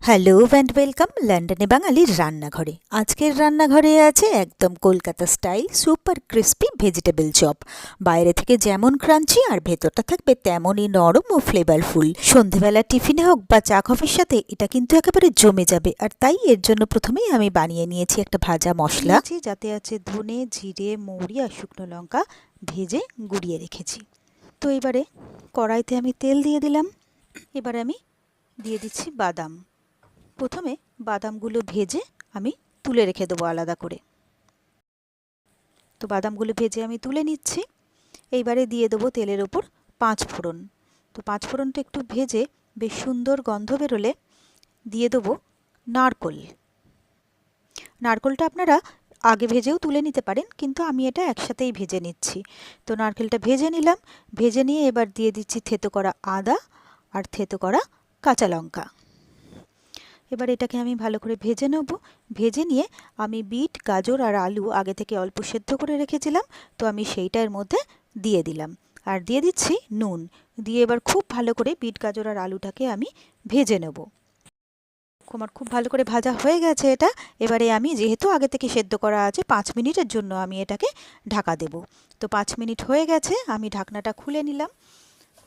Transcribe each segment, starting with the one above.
Hello and welcome লন্ডনে বাঙালির রান্নাঘরে। আজকের রান্নাঘরে আছে একদম Kolkata style super crispy vegetable chop. বাইরে থেকে যেমন ক্রাঞ্চি আর ভেতরটা থাকবে তেমনই নরম ও ফ্লেভারফুল। সন্ধেবেলা টিফিনে হোক বা চা কফির সাথে এটা কিন্তু একেবারে জমে যাবে। আর তাই এর জন্য প্রথমেই আমি বানিয়ে নিয়েছি একটা ভাজা মশলা, যাতে আছে ধনে, জিরে, মৌরি আর শুকনো লঙ্কা ভেজে গুঁড়িয়ে রেখেছি। তো এবারে কড়াইতে আমি তেল দিয়ে দিলাম। এবারে আমি দিয়ে দিচ্ছি বাদাম। প্রথমে বাদামগুলো ভেজে আমি তুলে রেখে দেবো আলাদা করে। তো বাদামগুলো ভেজে আমি তুলে নিচ্ছি। এইবারে দিয়ে দেবো তেলের ওপর 5 ফোড়ন। তো 5 ফোড়নটা একটু ভেজে বেশ সুন্দর গন্ধ বেরোলে দিয়ে দেবো নারকোল। নারকোলটা আপনারা আগে ভেজেও তুলে নিতে পারেন, কিন্তু আমি এটা একসাথেই ভেজে নিচ্ছি। তো নারকেলটা ভেজে নিলাম। ভেজে নিয়ে এবার দিয়ে দিচ্ছি থেতো করা আদা আর থেতো করা কাঁচা লঙ্কা। এবার এটাকে আমি ভালো করে ভেজে নেব। ভেজে নিয়ে আমি বিট, গাজর আর আলু আগে থেকে অল্প সেদ্ধ করে রেখেছিলাম, তো আমি সেইটা এর মধ্যে দিয়ে দিলাম। আর দিয়ে দিচ্ছি নুন। দিয়ে এবার খুব ভালো করে বিট, গাজর আর আলুটাকে আমি ভেজে নেব। আমার খুব ভালো করে ভাজা হয়ে গেছে এটা। এবারে আমি যেহেতু আগে থেকে সেদ্ধ করা আছে 5 মিনিটের জন্য আমি এটাকে ঢাকা দেব। তো 5 মিনিট হয়ে গেছে, আমি ঢাকনাটা খুলে নিলাম।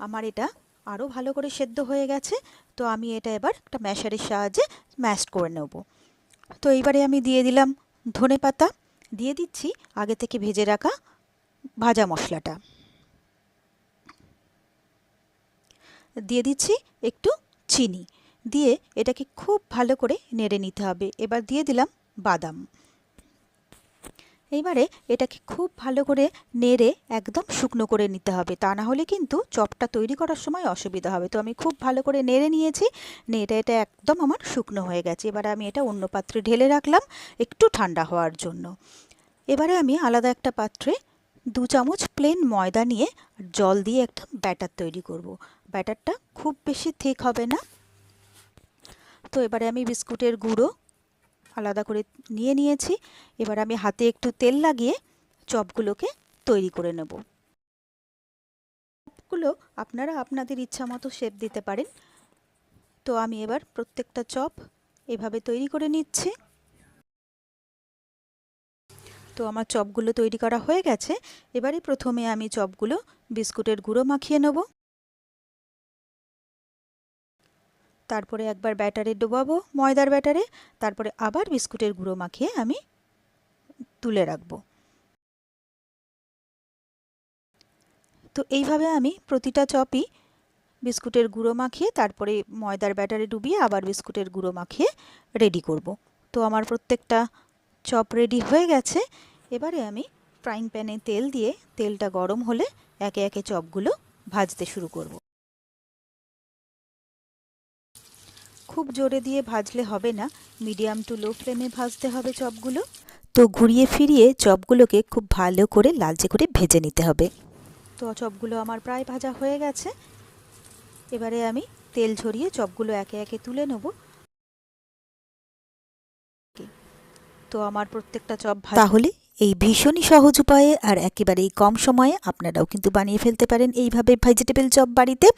আমার এটা আরও ভালো করে সেদ্ধ হয়ে গেছে। তো আমি এটা এবার একটা ম্যাশারের সাহায্যে ম্যাশ করে নেব। তো এইবারে আমি দিয়ে দিলাম ধনেপাতা, দিয়ে দিচ্ছি আগে থেকে ভেজে রাখা ভাজা মশলাটা, দিয়ে দিচ্ছি একটু চিনি, দিয়ে এটাকে খুব ভালো করে নেড়ে নিতে হবে। এবার দিয়ে দিলাম বাদাম। এইবারে এটাকে খুব ভালো করে নেড়ে একদম শুকনো করে নিতে হবে, তা না হলে কিন্তু চপটা তৈরি করার সময় অসুবিধা হবে। তো আমি খুব ভালো করে নেড়ে নিয়েছি। নেড়ে এটা একদম আমার শুকনো হয়ে গেছে। এবারে আমি এটা অন্য পাত্রে ঢেলে রাখলাম একটু ঠান্ডা হওয়ার জন্য। এবারে আমি আলাদা একটা পাত্রে 2 চামচ প্লেন ময়দা নিয়ে জল দিয়ে একটা ব্যাটার তৈরি করব। ব্যাটারটা খুব বেশি থিক হবে না। তো এবারে আমি বিস্কুটের গুঁড়ো আলাদা করে নিয়ে নিয়েছি। এবার আমি হাতে একটু তেল লাগিয়ে চপগুলোকে তৈরি করে নেব। চপগুলো আপনারা আপনাদের ইচ্ছা মতো শেপ দিতে পারেন। তো আমি এবার প্রত্যেকটা চপ এভাবে তৈরি করে নিচ্ছি। তো আমার চপগুলো তৈরি করা হয়ে গেছে। এবারে প্রথমে আমি চপগুলো বিস্কুটের গুঁড়ো মাখিয়ে নেব। তারপরে একবার ব্যাটারে ডোবাবো ময়দার ব্যাটারে, তারপরে আবার বিস্কুটের গুঁড়ো মাখিয়ে আমি তুলে রাখবো। তো এইভাবে আমি প্রতিটা চপই বিস্কুটের গুঁড়ো মাখিয়ে তারপরে ময়দার ব্যাটারে ডুবিয়ে আবার বিস্কুটের গুঁড়ো মাখিয়ে রেডি করব। তো আমার প্রত্যেকটা চপ রেডি হয়ে গেছে। এবারে আমি ফ্রাইং প্যানে তেল দিয়ে তেলটা গরম হলে একে একে চপগুলো ভাজতে শুরু করব। খুব জোরে দিয়ে ভাজলে হবে না, মিডিয়াম টু লো ফ্লেমে ভাজতে হবে চপগুলো। তো ঘুরিয়ে ফিরিয়ে চপগুলোকে খুব ভালো করে লালচে করে ভেজে নিতে হবে। তো চপগুলো আমার প্রায় ভাজা হয়ে গেছে। এবারে আমি তেল ঝরিয়ে চপগুলো একে একে তুলে নেব। তো আমার প্রত্যেকটা চপ তাহলে এই ভীষণই সহজ উপায়ে আর একেবারেই কম সময়ে আপনারাও কিন্তু বানিয়ে ফেলতে পারেন এইভাবে ভেজিটেবল চপ বাড়িতে।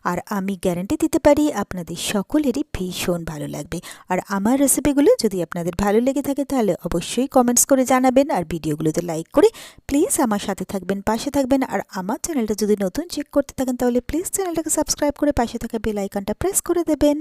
আর আমি গ্যারান্টি দিতে পারি আপনাদের সকলেরই ভীষণ ভালো লাগবে। আর আমার রেসিপিগুলো যদি আপনাদের ভালো লেগে থাকে তাহলে অবশ্যই কমেন্টস করে জানাবেন। আর ভিডিওগুলোতে লাইক করে প্লিজ আমার সাথে থাকবেন, পাশে থাকবেন। আর আমার চ্যানেলটা যদি নতুন চেক করতে থাকেন তাহলে প্লিজ চ্যানেলটাকে সাবস্ক্রাইব করে পাশে থাকা বেল আইকনটা প্রেস করে দেবেন।